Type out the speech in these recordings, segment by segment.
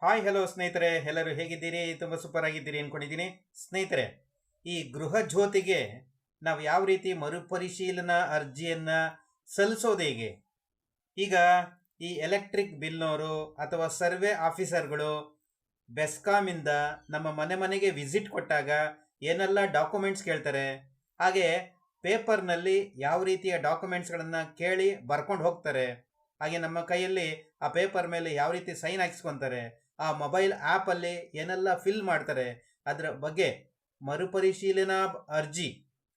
Hi hello ಸ್ನೇಹಿತರೆ, ಎಲ್ಲರೂ ಹೇಗಿದ್ದೀರಿ? ತುಂಬ ಸೂಪರ್ ಆಗಿದ್ದೀರಿ ಅಂದ್ಕೊಂಡಿದ್ದೀನಿ. ಸ್ನೇಹಿತರೆ, ಈ ಗೃಹ ಜ್ಯೋತಿಗೆ ನಾವು ಯಾವ ರೀತಿ ಮರುಪರಿಶೀಲನಾ ಅರ್ಜಿಯನ್ನು ಸಲ್ಲಿಸೋದು ಹೇಗೆ? ಈಗ ಈ ಎಲೆಕ್ಟ್ರಿಕ್ ಬಿಲ್ನವರು ಅಥವಾ ಸರ್ವೆ ಆಫೀಸರ್ಗಳು ಬೆಸ್ಕಾಮಿಂದ ನಮ್ಮ ಮನೆ ಮನೆಗೆ ವಿಸಿಟ್ ಕೊಟ್ಟಾಗ ಏನೆಲ್ಲ ಡಾಕ್ಯುಮೆಂಟ್ಸ್ ಕೇಳ್ತಾರೆ, ಹಾಗೆ ಪೇಪರ್ನಲ್ಲಿ ಯಾವ ರೀತಿಯ ಡಾಕ್ಯುಮೆಂಟ್ಸ್ಗಳನ್ನು ಕೇಳಿ ಬರ್ಕೊಂಡು ಹೋಗ್ತಾರೆ, ಹಾಗೆ ನಮ್ಮ ಕೈಯಲ್ಲಿ ಆ ಪೇಪರ್ ಮೇಲೆ ಯಾವ ರೀತಿ ಸೈನ್ ಹಾಕಿಸ್ಕೊತಾರೆ, ಆ ಮೊಬೈಲ್ ಆ್ಯಪಲ್ಲಿ ಏನೆಲ್ಲ ಫಿಲ್ ಮಾಡ್ತಾರೆ, ಅದರ ಬಗ್ಗೆ ಮರುಪರಿಶೀಲನಾ ಅರ್ಜಿ,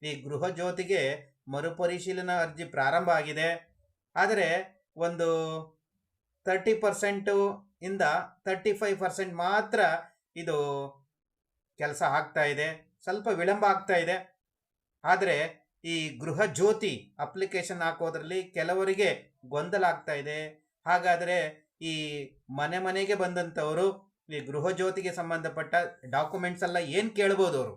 ಈ ಗೃಹ ಜ್ಯೋತಿಗೆ ಮರುಪರಿಶೀಲನಾ ಅರ್ಜಿ ಪ್ರಾರಂಭ ಆಗಿದೆ. ಆದರೆ ಒಂದು 30% ಇಂದ 35% ಮಾತ್ರ ಇದು ಕೆಲಸ ಆಗ್ತಾ ಇದೆ, ಸ್ವಲ್ಪ ವಿಳಂಬ ಆಗ್ತಾ ಇದೆ. ಆದರೆ ಈ ಗೃಹ ಜ್ಯೋತಿ ಅಪ್ಲಿಕೇಶನ್ ಹಾಕೋದ್ರಲ್ಲಿ ಕೆಲವರಿಗೆ ಗೊಂದಲ ಆಗ್ತಾ ಇದೆ. ಹಾಗಾದರೆ ಈ ಮನೆ ಮನೆಗೆ ಬಂದಂಥವರು ಈ ಗೃಹ ಜ್ಯೋತಿಗೆ ಸಂಬಂಧಪಟ್ಟ ಡಾಕ್ಯುಮೆಂಟ್ಸ್ ಎಲ್ಲ ಏನು ಕೇಳ್ಬೋದು ಅವರು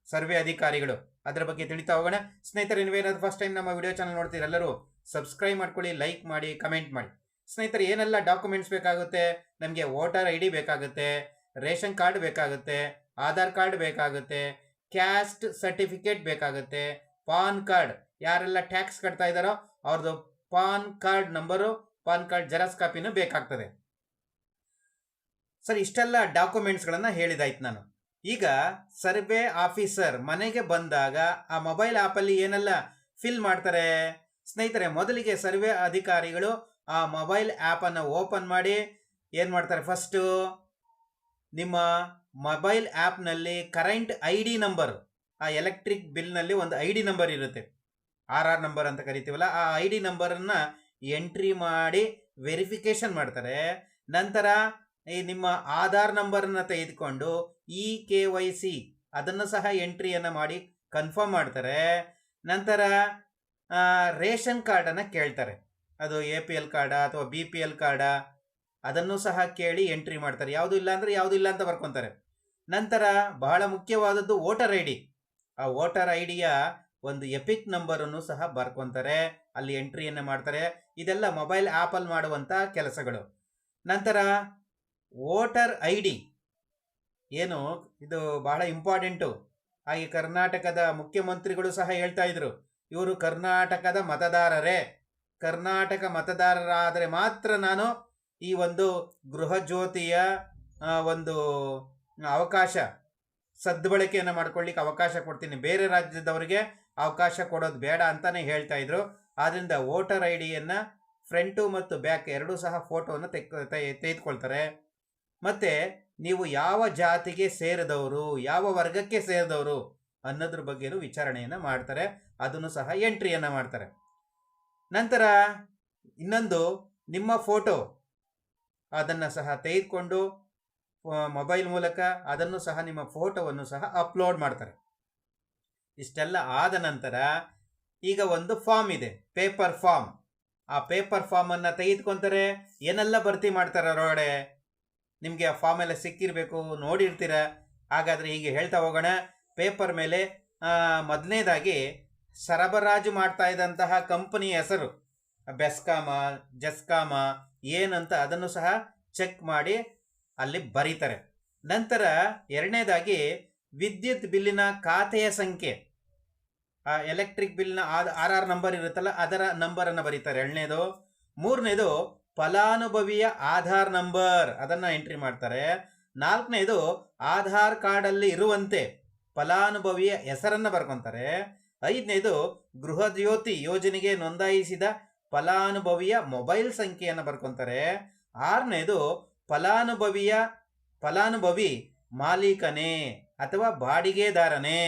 ಸರ್ವೆ ಅಧಿಕಾರಿಗಳು, ಅದರ ಬಗ್ಗೆ ತಿಳಿತಾ ಹೋಗೋಣ. ಸ್ನೇಹಿತರೆ, ನೀವೇನಾದ್ರು ಫಸ್ಟ್ ಟೈಮ್ ನಮ್ಮ ವಿಡಿಯೋ ಚಾನಲ್ ನೋಡ್ತೀರಿ, ಎಲ್ಲರೂ ಸಬ್ಸ್ಕ್ರೈಬ್ ಮಾಡ್ಕೊಳ್ಳಿ, ಲೈಕ್ ಮಾಡಿ, ಕಮೆಂಟ್ ಮಾಡಿ. ಸ್ನೇಹಿತರೆ, ಏನೆಲ್ಲ ಡಾಕ್ಯುಮೆಂಟ್ಸ್ ಬೇಕಾಗುತ್ತೆ? ನಮಗೆ ವೋಟರ್ ID ಬೇಕಾಗುತ್ತೆ, ರೇಷನ್ ಕಾರ್ಡ್ ಬೇಕಾಗುತ್ತೆ, ಆಧಾರ್ ಕಾರ್ಡ್ ಬೇಕಾಗುತ್ತೆ, ಕ್ಯಾಸ್ಟ್ ಸರ್ಟಿಫಿಕೇಟ್ ಬೇಕಾಗುತ್ತೆ, ಪಾನ್ ಕಾರ್ಡ್, ಯಾರೆಲ್ಲ ಟ್ಯಾಕ್ಸ್ ಕಟ್ತಾ ಇದ್ದಾರೋ ಅವ್ರದ್ದು PAN card number, PAN card xerox ಕಾಪಿನೂ ಬೇಕಾಗ್ತದೆ. ಸರ್, ಇಷ್ಟೆಲ್ಲ ಡಾಕ್ಯುಮೆಂಟ್ಸ್ಗಳನ್ನು ಹೇಳಿದಾಯ್ತು ನಾನು. ಈಗ ಸರ್ವೆ ಆಫೀಸರ್ ಮನೆಗೆ ಬಂದಾಗ ಆ ಮೊಬೈಲ್ ಆ್ಯಪಲ್ಲಿ ಏನೆಲ್ಲ ಫಿಲ್ ಮಾಡ್ತಾರೆ? ಸ್ನೇಹಿತರೆ, ಮೊದಲಿಗೆ ಸರ್ವೆ ಅಧಿಕಾರಿಗಳು ಆ ಮೊಬೈಲ್ ಆ್ಯಪನ್ನು ಓಪನ್ ಮಾಡಿ ಏನು ಮಾಡ್ತಾರೆ? ಫಸ್ಟು ನಿಮ್ಮ ಮೊಬೈಲ್ ಆ್ಯಪ್ನಲ್ಲಿ ಕರೆಂಟ್ ID ನಂಬರ್, ಆ ಎಲೆಕ್ಟ್ರಿಕ್ ಬಿಲ್ನಲ್ಲಿ ಒಂದು ID ನಂಬರ್ ಇರುತ್ತೆ, RR ನಂಬರ್ ಅಂತ ಕರಿತೀವಲ್ಲ, ಆ ID ನಂಬರನ್ನು ಎಂಟ್ರಿ ಮಾಡಿ ವೆರಿಫಿಕೇಷನ್ ಮಾಡ್ತಾರೆ. ನಂತರ ಈ ನಿಮ್ಮ ಆಧಾರ್ ನಂಬರನ್ನು ತೆಗೆದುಕೊಂಡು KYC ಅದನ್ನು ಸಹ ಎಂಟ್ರಿಯನ್ನು ಮಾಡಿ ಕನ್ಫರ್ಮ್ ಮಾಡ್ತಾರೆ. ನಂತರ ರೇಷನ್ ಕಾರ್ಡನ್ನು ಕೇಳ್ತಾರೆ, ಅದು APL ಕಾರ್ಡ ಅಥವಾ BPL ಕಾರ್ಡ, ಅದನ್ನು ಸಹ ಕೇಳಿ ಎಂಟ್ರಿ ಮಾಡ್ತಾರೆ. ಯಾವುದು ಇಲ್ಲ ಅಂದರೆ ಯಾವುದು ಇಲ್ಲ ಅಂತ ಬರ್ಕೊತಾರೆ. ನಂತರ ಬಹಳ ಮುಖ್ಯವಾದದ್ದು ವೋಟರ್ ID, ಆ ವೋಟರ್ IDಯ ಒಂದು ಎಪಿಕ್ ನಂಬರನ್ನು ಸಹ ಬರ್ಕೊತಾರೆ, ಅಲ್ಲಿ ಎಂಟ್ರಿಯನ್ನು ಮಾಡ್ತಾರೆ. ಇದೆಲ್ಲ ಮೊಬೈಲ್ ಆ್ಯಪಲ್ಲಿ ಮಾಡುವಂಥ ಕೆಲಸಗಳು. ನಂತರ ವೋಟರ್ ID ಏನು, ಇದು ಬಹಳ ಇಂಪಾರ್ಟೆಂಟು. ಹಾಗೆ ಕರ್ನಾಟಕದ ಮುಖ್ಯಮಂತ್ರಿಗಳು ಸಹ ಹೇಳ್ತಾ ಇದ್ರು, ಇವರು ಕರ್ನಾಟಕದ ಮತದಾರರೇ, ಕರ್ನಾಟಕ ಮತದಾರರಾದರೆ ಮಾತ್ರ ನಾನು ಈ ಒಂದು ಗೃಹ ಜ್ಯೋತಿಯ ಒಂದು ಅವಕಾಶ ಸದ್ಬಳಕೆಯನ್ನು ಮಾಡ್ಕೊಳ್ಳಿಕ್ಕೆ ಅವಕಾಶ ಕೊಡ್ತೀನಿ, ಬೇರೆ ರಾಜ್ಯದವರಿಗೆ ಅವಕಾಶ ಕೊಡೋದು ಬೇಡ ಅಂತಲೇ ಹೇಳ್ತಾ ಇದ್ರು. ಆದ್ದರಿಂದ ವೋಟರ್ IDಯನ್ನು ಫ್ರಂಟು ಮತ್ತು ಬ್ಯಾಕ್ ಎರಡೂ ಸಹ ಫೋಟೋವನ್ನು ತೆಗೆದುಕೊಳ್ತಾರೆ. ಮತ್ತು ನೀವು ಯಾವ ಜಾತಿಗೆ ಸೇರಿದವರು, ಯಾವ ವರ್ಗಕ್ಕೆ ಸೇರಿದವರು ಅನ್ನೋದ್ರ ಬಗ್ಗೆನೂ ವಿಚಾರಣೆಯನ್ನು ಮಾಡ್ತಾರೆ, ಅದನ್ನು ಸಹ ಎಂಟ್ರಿಯನ್ನು ಮಾಡ್ತಾರೆ. ನಂತರ ಇನ್ನೊಂದು, ನಿಮ್ಮ ಫೋಟೋ ಅದನ್ನು ಸಹ ತೆಗೆದುಕೊಂಡು ಮೊಬೈಲ್ ಮೂಲಕ ಅದನ್ನು ಸಹ ನಿಮ್ಮ ಫೋಟೋವನ್ನು ಸಹ ಅಪ್ಲೋಡ್ ಮಾಡ್ತಾರೆ. ಇಷ್ಟೆಲ್ಲ ಆದ ನಂತರ ಈಗ ಒಂದು ಫಾರ್ಮ್ ಇದೆ, ಪೇಪರ್ ಫಾರ್ಮ್. ಆ ಪೇಪರ್ ಫಾರ್ಮನ್ನು ತೆಗೆದುಕೊಂತಾರೆ, ಏನೆಲ್ಲ ಭರ್ತಿ ಮಾಡ್ತಾರೆ ಅದರೊಳಗಡೆ ನಿಮಗೆ ಆ ಫಾರ್ಮ್ ಎಲ್ಲ ಸಿಕ್ಕಿರಬೇಕು, ನೋಡಿರ್ತೀರ. ಹಾಗಾದರೆ ಹೀಗೆ ಹೇಳ್ತಾ ಹೋಗೋಣ. ಪೇಪರ್ ಮೇಲೆ ಮೊದಲನೇದಾಗಿ ಸರಬರಾಜು ಮಾಡ್ತಾ ಇದ್ದಂತಹ ಕಂಪನಿಯ ಹೆಸರು, ಬೆಸ್ಕಾಮ, ಜಸ್ಕಾಮ ಏನಂತ ಅದನ್ನು ಸಹ ಚೆಕ್ ಮಾಡಿ ಅಲ್ಲಿ ಬರೀತಾರೆ. ನಂತರ ಎರಡನೇದಾಗಿ ವಿದ್ಯುತ್ ಬಿಲ್ಲಿನ ಖಾತೆಯ ಸಂಖ್ಯೆ, ಆ ಎಲೆಕ್ಟ್ರಿಕ್ ಬಿಲ್ನ RR ನಂಬರ್ ಇರುತ್ತಲ್ಲ ಅದರ ನಂಬರನ್ನು ಬರೀತಾರೆ, ಎರಡನೇದು. ಮೂರನೇದು ಫಲಾನುಭವಿಯ ಆಧಾರ್ ನಂಬರ್, ಅದನ್ನು ಎಂಟ್ರಿ ಮಾಡ್ತಾರೆ. ನಾಲ್ಕನೇದು ಆಧಾರ್ ಕಾರ್ಡಲ್ಲಿ ಇರುವಂತೆ ಫಲಾನುಭವಿಯ ಹೆಸರನ್ನು ಬರ್ಕೊತಾರೆ. ಐದನೇದು ಗೃಹ ಜ್ಯೋತಿ ಯೋಜನೆಗೆ ನೋಂದಾಯಿಸಿದ ಫಲಾನುಭವಿಯ ಮೊಬೈಲ್ ಸಂಖ್ಯೆಯನ್ನು ಬರ್ಕೊತಾರೆ. ಆರನೇದು ಫಲಾನುಭವಿ ಮಾಲೀಕನೇ ಅಥವಾ ಬಾಡಿಗೆದಾರನೇ,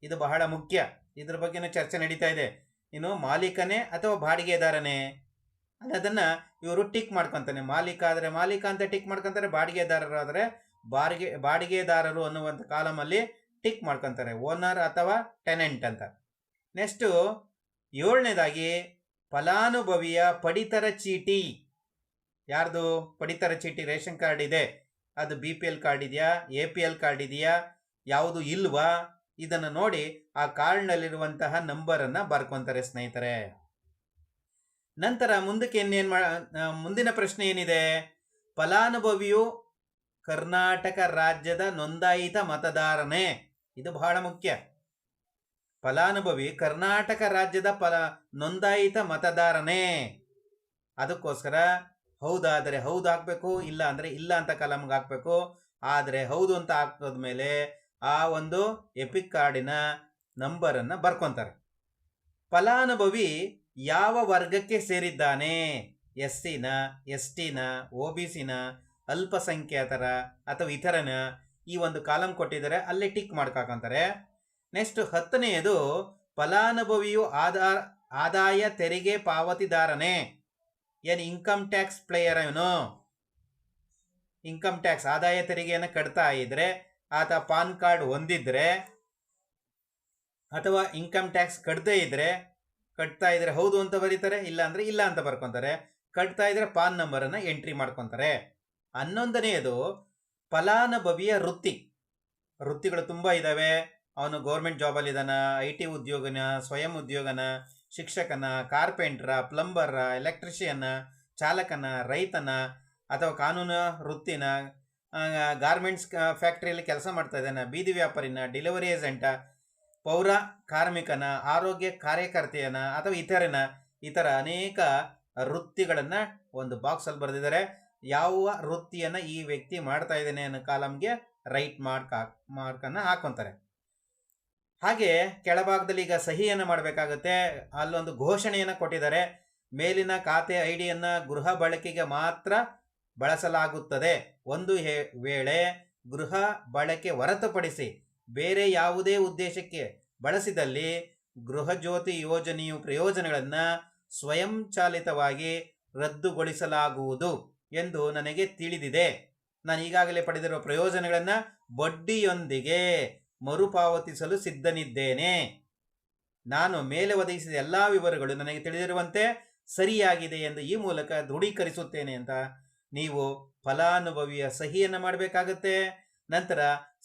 ಇದು ಬಹಳ ಮುಖ್ಯ, ಇದ್ರ ಬಗ್ಗೆನೂ ಚರ್ಚೆ ನಡೀತಾ ಇದೆ. ಇನ್ನು ಮಾಲೀಕನೇ ಅಥವಾ ಬಾಡಿಗೆದಾರನೇ ಅದನ್ನು ಇವರು ಟಿಕ್ ಮಾಡ್ಕೊತಾನೆ, ಮಾಲೀಕ ಆದರೆ ಮಾಲೀಕ ಅಂತ ಟಿಕ್ ಮಾಡ್ಕೊತಾರೆ, ಬಾಡಿಗೆದಾರರು ಆದರೆ ಬಾಡಿಗೆದಾರರು ಅನ್ನುವಂಥ ಕಾಲಮಲ್ಲಿ ಟಿಕ್ ಮಾಡ್ಕೊತಾರೆ, ಓನರ್ ಅಥವಾ ಟೆನೆಂಟ್ ಅಂತ. ನೆಕ್ಸ್ಟು ಏಳನೇದಾಗಿ ಫಲಾನುಭವಿಯ ಪಡಿತರ ಚೀಟಿ, ಯಾರ್ದು ಪಡಿತರ ಚೀಟಿ, ರೇಷನ್ ಕಾರ್ಡ್ ಇದೆ, ಅದು BPL ಕಾರ್ಡ್ ಇದೆಯಾ, APL ಕಾರ್ಡ್ ಇದೆಯಾ, ಯಾವುದು ಇಲ್ವಾ, ಇದನ್ನು ನೋಡಿ ಆ ಕಾರ್ಡ್ನಲ್ಲಿರುವಂತಹ ನಂಬರನ್ನು ಬರ್ಕೊತಾರೆ ಸ್ನೇಹಿತರೆ. ನಂತರ ಮುಂದಕ್ಕೆ ಮುಂದಿನ ಪ್ರಶ್ನೆ ಏನಿದೆ? ಫಲಾನುಭವಿಯು ಕರ್ನಾಟಕ ರಾಜ್ಯದ ನೋಂದಾಯಿತ ಮತದಾರನೇ. ಇದು ಬಹಳ ಮುಖ್ಯ. ಫಲಾನುಭವಿ ಕರ್ನಾಟಕ ರಾಜ್ಯದ ನೋಂದಾಯಿತ ಮತದಾರನೇ. ಅದಕ್ಕೋಸ್ಕರ ಹೌದಾದರೆ ಹೌದು ಹಾಕಬೇಕು, ಇಲ್ಲ ಅಂದರೆ ಇಲ್ಲ ಅಂತ ಕಾಲಮ್ಗೆ ಹಾಕಬೇಕು. ಆದರೆ ಹೌದು ಅಂತ ಹಾಕಿದ್ಮೇಲೆ ಆ ಒಂದು ಎಪಿಕ್ ಕಾರ್ಡಿನ ನಂಬರನ್ನು ಬರ್ಕೊತಾರೆ. ಫಲಾನುಭವಿ ಯಾವ ವರ್ಗಕ್ಕೆ ಸೇರಿದ್ದಾನೆ, SC-ನ, ST-ನ, OBC-ನ, ಅಲ್ಪಸಂಖ್ಯಾತರ ಅಥವಾ ಇತರನ, ಈ ಒಂದು ಕಾಲಮ್ ಕೊಟ್ಟಿದ್ದಾರೆ, ಅಲ್ಲಿ ಟಿಕ್ ಮಾಡ್ಕಾಕಂತಾರೆ. ನೆಕ್ಸ್ಟ್ 10ನೇದು ಫಲಾನುಭವಿಯು ಆದಾಯ ತೆರಿಗೆ ಪಾವತಿದಾರನೇ. ಏನು ಇನ್ಕಮ್ ಟ್ಯಾಕ್ಸ್ ಪ್ಲೇಯರ್, ಇವನು ಇನ್ಕಮ್ ಟ್ಯಾಕ್ಸ್ ಆದಾಯ ತೆರಿಗೆಯನ್ನು ಕಟ್ತಾ ಇದ್ರೆ, ಆತ ಪಾನ್ ಕಾರ್ಡ್ ಹೊಂದಿದ್ರೆ ಅಥವಾ ಇನ್ಕಮ್ ಟ್ಯಾಕ್ಸ್ ಕಟ್ತಾ ಇದ್ರೆ ಹೌದು ಅಂತ ಬರೀತಾರೆ, ಇಲ್ಲ ಅಂದರೆ ಇಲ್ಲ ಅಂತ ಬರ್ಕೊತಾರೆ. ಕಟ್ತಾ ಇದ್ರೆ ಪಾನ್ ನಂಬರನ್ನು ಎಂಟ್ರಿ ಮಾಡ್ಕೊತಾರೆ. 11ನೇದು ಫಲಾನುಭವಿಯ ವೃತ್ತಿಗಳು ತುಂಬ ಇದ್ದಾವೆ. ಅವನು ಗೌರ್ಮೆಂಟ್ ಜಾಬಲ್ಲಿದ್ದಾನ, IT ಉದ್ಯೋಗನ, ಸ್ವಯಂ ಉದ್ಯೋಗನ, ಶಿಕ್ಷಕನ, ಕಾರ್ಪೆಂಟ್ರ, ಪ್ಲಂಬರ, ಎಲೆಕ್ಟ್ರಿಷಿಯನ್ನ, ಚಾಲಕನ, ರೈತನ ಅಥವಾ ಕಾನೂನು ವೃತ್ತಿನ, ಗಾರ್ಮೆಂಟ್ಸ್ ಫ್ಯಾಕ್ಟ್ರಿಯಲ್ಲಿ ಕೆಲಸ ಮಾಡ್ತಾ ಇದ್ದಾನೆ, ಬೀದಿ ವ್ಯಾಪಾರಿನ, ಡೆಲಿವರಿ ಏಜೆಂಟ, ಪೌರ ಕಾರ್ಮಿಕನ, ಆರೋಗ್ಯ ಕಾರ್ಯಕರ್ತೆಯನ ಅಥವಾ ಇತರ ಅನೇಕ ವೃತ್ತಿಗಳನ್ನು ಒಂದು ಬಾಕ್ಸಲ್ಲಿ ಬರೆದಿದ್ದಾರೆ. ಯಾವ ವೃತ್ತಿಯನ್ನು ಈ ವ್ಯಕ್ತಿ ಮಾಡ್ತಾ ಇದ್ದಾನೆ ಅನ್ನೋ ಕಾಲಮ್ಗೆ ರೈಟ್ ಮಾರ್ಕನ್ನು ಹಾಕ್ಕೊಂತಾರೆ. ಹಾಗೆ ಕೆಳಭಾಗದಲ್ಲಿ ಈಗ ಸಹಿಯನ್ನು ಮಾಡಬೇಕಾಗುತ್ತೆ. ಅಲ್ಲೊಂದು ಘೋಷಣೆಯನ್ನು ಕೊಟ್ಟಿದ್ದಾರೆ. ಮೇಲಿನ ಖಾತೆ ID-ಯನ್ನು ಗೃಹ ಬಳಕೆಗೆ ಮಾತ್ರ ಬಳಸಲಾಗುತ್ತದೆ. ಒಂದು ವೇಳೆ ಗೃಹ ಬಳಕೆ ಹೊರತುಪಡಿಸಿ ಬೇರೆ ಯಾವುದೇ ಉದ್ದೇಶಕ್ಕೆ ಬಳಸಿದಲ್ಲಿ ಗೃಹಜ್ಯೋತಿ ಯೋಜನೆಯು ಪ್ರಯೋಜನಗಳನ್ನು ಸ್ವಯಂಚಾಲಿತವಾಗಿ ರದ್ದುಗೊಳಿಸಲಾಗುವುದು ಎಂದು ನನಗೆ ತಿಳಿದಿದೆ. ನಾನು ಈಗಾಗಲೇ ಪಡೆದಿರುವ ಪ್ರಯೋಜನಗಳನ್ನು ಬಡ್ಡಿಯೊಂದಿಗೆ ಮರುಪಾವತಿಸಲು ಸಿದ್ಧನಿದ್ದೇನೆ. ನಾನು ಮೇಲೆ ಒದಗಿಸಿದ ಎಲ್ಲ ವಿವರಗಳು ನನಗೆ ತಿಳಿದಿರುವಂತೆ ಸರಿಯಾಗಿದೆ ಎಂದು ಈ ಮೂಲಕ ದೃಢೀಕರಿಸುತ್ತೇನೆ ಅಂತ ನೀವು ಫಲಾನುಭವಿಯ ಸಹಿಯನ್ನು ಮಾಡಬೇಕಾಗುತ್ತೆ. ನಂತರ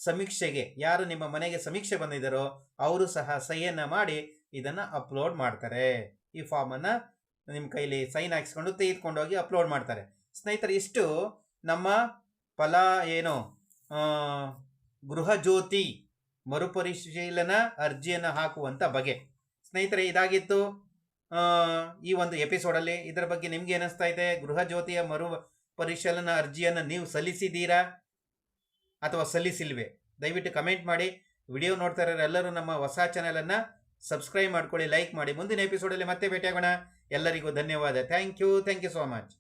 ಸಮೀಕ್ಷೆಗೆ ಯಾರು ನಿಮ್ಮ ಮನೆಗೆ ಸಮೀಕ್ಷೆ ಬಂದಿದ್ದಾರೋ ಅವರು ಸಹ ಸಹಿಯನ್ನು ಮಾಡಿ ಇದನ್ನು ಅಪ್ಲೋಡ್ ಮಾಡ್ತಾರೆ. ಈ ಫಾರ್ಮನ್ನು ನಿಮ್ಮ ಕೈಲಿ ಸೈನ್ ಹಾಕಿಸ್ಕೊಂಡು ತೆಗೆದುಕೊಂಡು ಹೋಗಿ ಅಪ್ಲೋಡ್ ಮಾಡ್ತಾರೆ. ಸ್ನೇಹಿತರೆ, ಇಷ್ಟು ನಮ್ಮ ಗೃಹಜ್ಯೋತಿ ಮರುಪರಿಶೀಲನಾ ಅರ್ಜಿಯನ್ನು ಹಾಕುವಂಥ ಬಗೆ. ಸ್ನೇಹಿತರೆ, ಇದಾಗಿತ್ತು ಈ ಒಂದು ಎಪಿಸೋಡಲ್ಲಿ. ಇದರ ಬಗ್ಗೆ ನಿಮ್ಗೆ ಏನಿಸ್ತಾ ಇದೆ? ಗೃಹಜ್ಯೋತಿಯ ಮರುಪರಿಶೀಲನಾ ಅರ್ಜಿಯನ್ನು ನೀವು ಸಲ್ಲಿಸಿದ್ದೀರಾ ಅಥವಾ ಸಲ್ಲಿಸಿಲ್ವೇ? ದಯವಿಟ್ಟು ಕಮೆಂಟ್ ಮಾಡಿ. ವಿಡಿಯೋ ನೋಡ್ತಾ ಇರೋರು ಎಲ್ಲರೂ ನಮ್ಮ ಹೊಸ ಚಾನೆಲನ್ನು ಸಬ್ಸ್ಕ್ರೈಬ್ ಮಾಡ್ಕೊಳ್ಳಿ, ಲೈಕ್ ಮಾಡಿ. ಮುಂದಿನ ಎಪಿಸೋಡಲ್ಲಿ ಮತ್ತೆ ಭೇಟಿಯಾಗೋಣ. ಎಲ್ಲರಿಗೂ ಧನ್ಯವಾದ. Thank you so much.